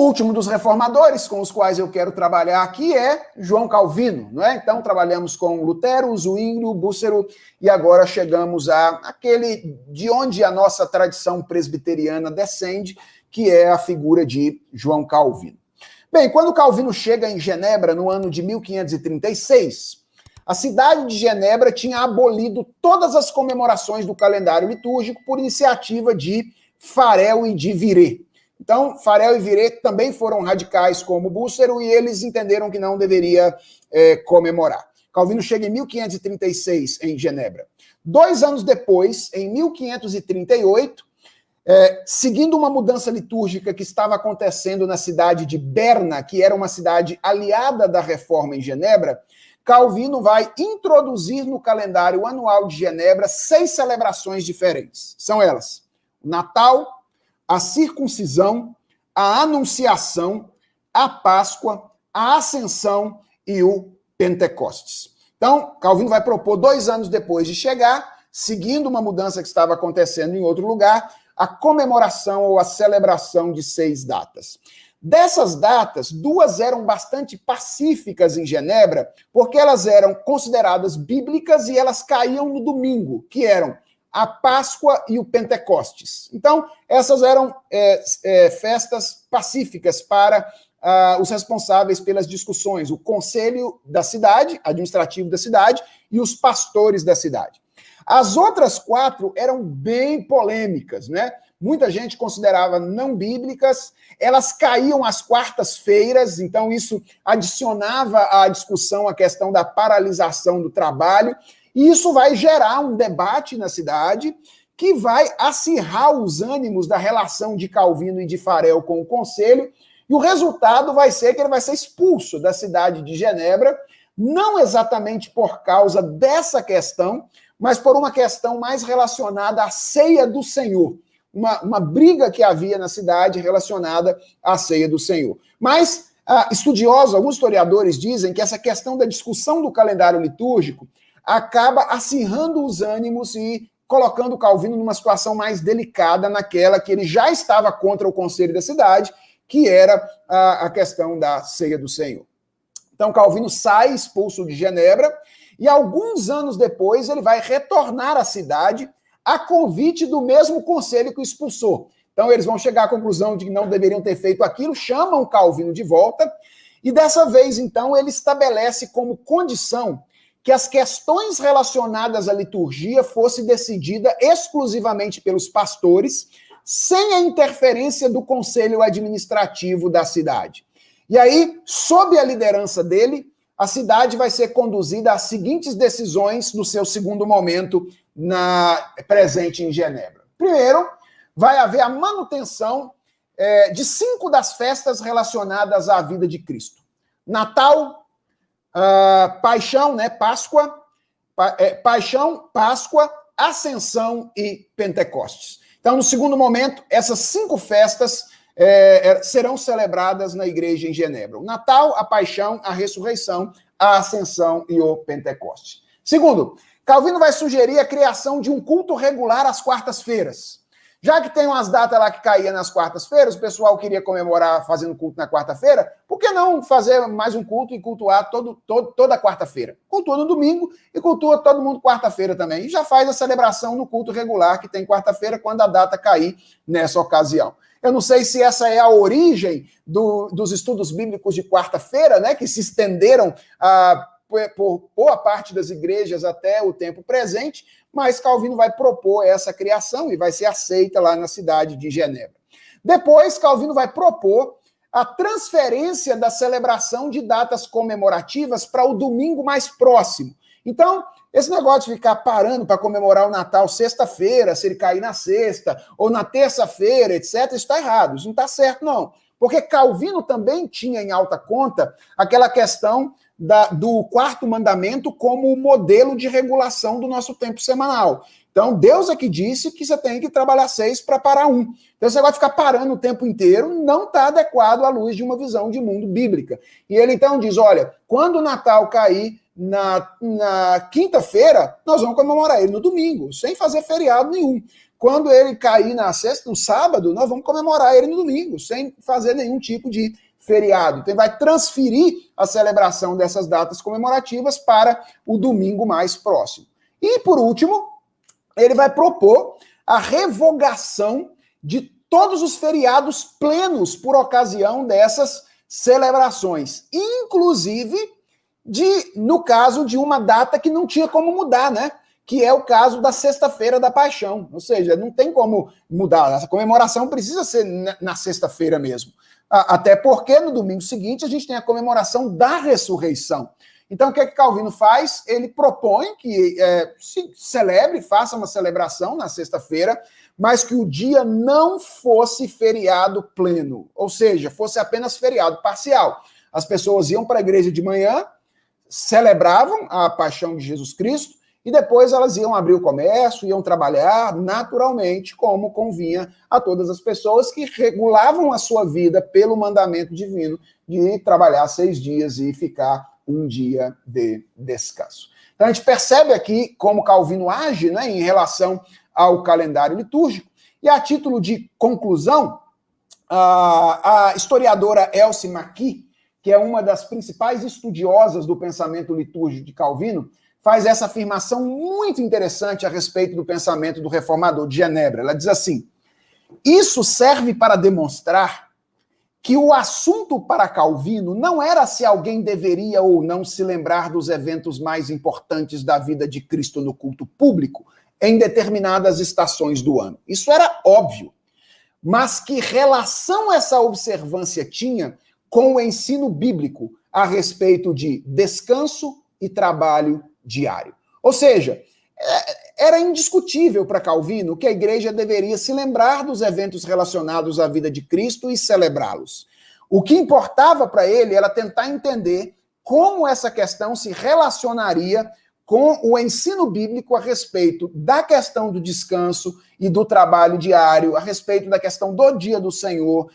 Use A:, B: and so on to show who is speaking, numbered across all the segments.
A: último dos reformadores com os quais eu quero trabalhar aqui é João Calvino, não é? Então trabalhamos com Lutero, Zwinglio, Búcero e agora chegamos àquele de onde a nossa tradição presbiteriana descende, que é a figura de João Calvino. Bem, quando Calvino chega em Genebra no ano de 1536, a cidade de Genebra tinha abolido todas as comemorações do calendário litúrgico por iniciativa de Farel e de Viret. Então, Farel e Viret também foram radicais como Búcero e eles entenderam que não deveria comemorar. Calvino chega em 1536 em Genebra. 2 anos depois, em 1538, seguindo uma mudança litúrgica que estava acontecendo na cidade de Berna, que era uma cidade aliada da Reforma em Genebra, Calvino vai introduzir no calendário anual de Genebra 6 celebrações diferentes. São elas: o Natal, a circuncisão, a anunciação, a Páscoa, a ascensão e o Pentecostes. Então, Calvino vai propor 2 anos depois de chegar, seguindo uma mudança que estava acontecendo em outro lugar, a comemoração ou a celebração de 6 datas. Dessas datas, 2 eram bastante pacíficas em Genebra, porque elas eram consideradas bíblicas e elas caíam no domingo, que eram a Páscoa e o Pentecostes. Então, essas eram festas pacíficas para os responsáveis pelas discussões, o conselho da cidade, administrativo da cidade, e os pastores da cidade. As outras 4 eram bem polêmicas, né? Muita gente considerava não bíblicas, elas caíam às quartas-feiras, então isso adicionava à discussão a questão da paralisação do trabalho, e isso vai gerar um debate na cidade que vai acirrar os ânimos da relação de Calvino e de Farel com o conselho, e o resultado vai ser que ele vai ser expulso da cidade de Genebra, não exatamente por causa dessa questão, mas por uma questão mais relacionada à ceia do Senhor. Uma briga que havia na cidade relacionada à ceia do Senhor. Mas estudiosos, alguns historiadores dizem que essa questão da discussão do calendário litúrgico acaba acirrando os ânimos e colocando Calvino numa situação mais delicada naquela que ele já estava contra o conselho da cidade, que era a questão da ceia do Senhor. Então Calvino sai expulso de Genebra e alguns anos depois ele vai retornar à cidade a convite do mesmo conselho que o expulsou. Então eles vão chegar à conclusão de que não deveriam ter feito aquilo, chamam Calvino de volta e dessa vez então ele estabelece como condição que as questões relacionadas à liturgia fossem decididas exclusivamente pelos pastores, sem a interferência do conselho administrativo da cidade. E aí, sob a liderança dele, a cidade vai ser conduzida às seguintes decisões no seu segundo momento presente em Genebra. Primeiro, vai haver a manutenção de 5 das festas relacionadas à vida de Cristo. Natal, Paixão, né, Páscoa, Paixão, Páscoa, Ascensão e Pentecostes. Então, no segundo momento, essas 5 festas serão celebradas na igreja em Genebra. O Natal, a Paixão, a Ressurreição, a Ascensão e o Pentecostes. Segundo, Calvino vai sugerir a criação de um culto regular às quartas-feiras. Já que tem umas datas lá que caía nas quartas-feiras, o pessoal queria comemorar fazendo culto na quarta-feira, por que não fazer mais um culto e cultuar toda quarta-feira? Cultua no domingo e cultua todo mundo quarta-feira também. E já faz a celebração no culto regular que tem quarta-feira, quando a data cair nessa ocasião. Eu não sei se essa é a origem dos estudos bíblicos de quarta-feira, né, que se estenderam por boa parte das igrejas até o tempo presente, mas Calvino vai propor essa criação e vai ser aceita lá na cidade de Genebra. Depois, Calvino vai propor a transferência da celebração de datas comemorativas para o domingo mais próximo. Então, esse negócio de ficar parando para comemorar o Natal sexta-feira, se ele cair na sexta, ou na terça-feira, etc., isso está errado, isso não está certo, não. Porque Calvino também tinha em alta conta aquela questão do 4º mandamento como modelo de regulação do nosso tempo semanal. Então, Deus é que disse que você tem que trabalhar 6 para parar 1. Então, você vai ficar parando o tempo inteiro, não está adequado à luz de uma visão de mundo bíblica. E ele, então, diz, olha, quando o Natal cair na quinta-feira, nós vamos comemorar ele no domingo, sem fazer feriado nenhum. quando ele cair na sexta, no sábado, nós vamos comemorar ele no domingo, sem fazer nenhum tipo de feriado. Então, ele vai transferir a celebração dessas datas comemorativas para o domingo mais próximo. E, por último, ele vai propor a revogação de todos os feriados plenos por ocasião dessas celebrações, inclusive no caso de uma data que não tinha como mudar, né? Que é o caso da Sexta-feira da Paixão. Ou seja, não tem como mudar. Essa comemoração precisa ser na sexta-feira mesmo. Até porque no domingo seguinte a gente tem a comemoração da ressurreição. Então, o que é que Calvino faz? Ele propõe que se celebre, faça uma celebração na sexta-feira, mas que o dia não fosse feriado pleno, ou seja, fosse apenas feriado parcial. As pessoas iam para a igreja de manhã, celebravam a paixão de Jesus Cristo, e depois elas iam abrir o comércio, iam trabalhar naturalmente, como convinha a todas as pessoas que regulavam a sua vida pelo mandamento divino de trabalhar 6 dias e ficar um dia de descanso. Então a gente percebe aqui como Calvino age, né, em relação ao calendário litúrgico. E a título de conclusão, a historiadora Elsie Mackie, que é uma das principais estudiosas do pensamento litúrgico de Calvino, faz essa afirmação muito interessante a respeito do pensamento do reformador de Genebra. Ela diz assim: isso serve para demonstrar que o assunto para Calvino não era se alguém deveria ou não se lembrar dos eventos mais importantes da vida de Cristo no culto público em determinadas estações do ano. Isso era óbvio. Mas que relação essa observância tinha com o ensino bíblico a respeito de descanso e trabalho diário? Ou seja, era indiscutível para Calvino que a igreja deveria se lembrar dos eventos relacionados à vida de Cristo e celebrá-los. O que importava para ele era tentar entender como essa questão se relacionaria com o ensino bíblico a respeito da questão do descanso e do trabalho diário, a respeito da questão do dia do Senhor,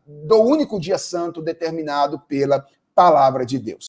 A: do único dia santo determinado pela palavra de Deus.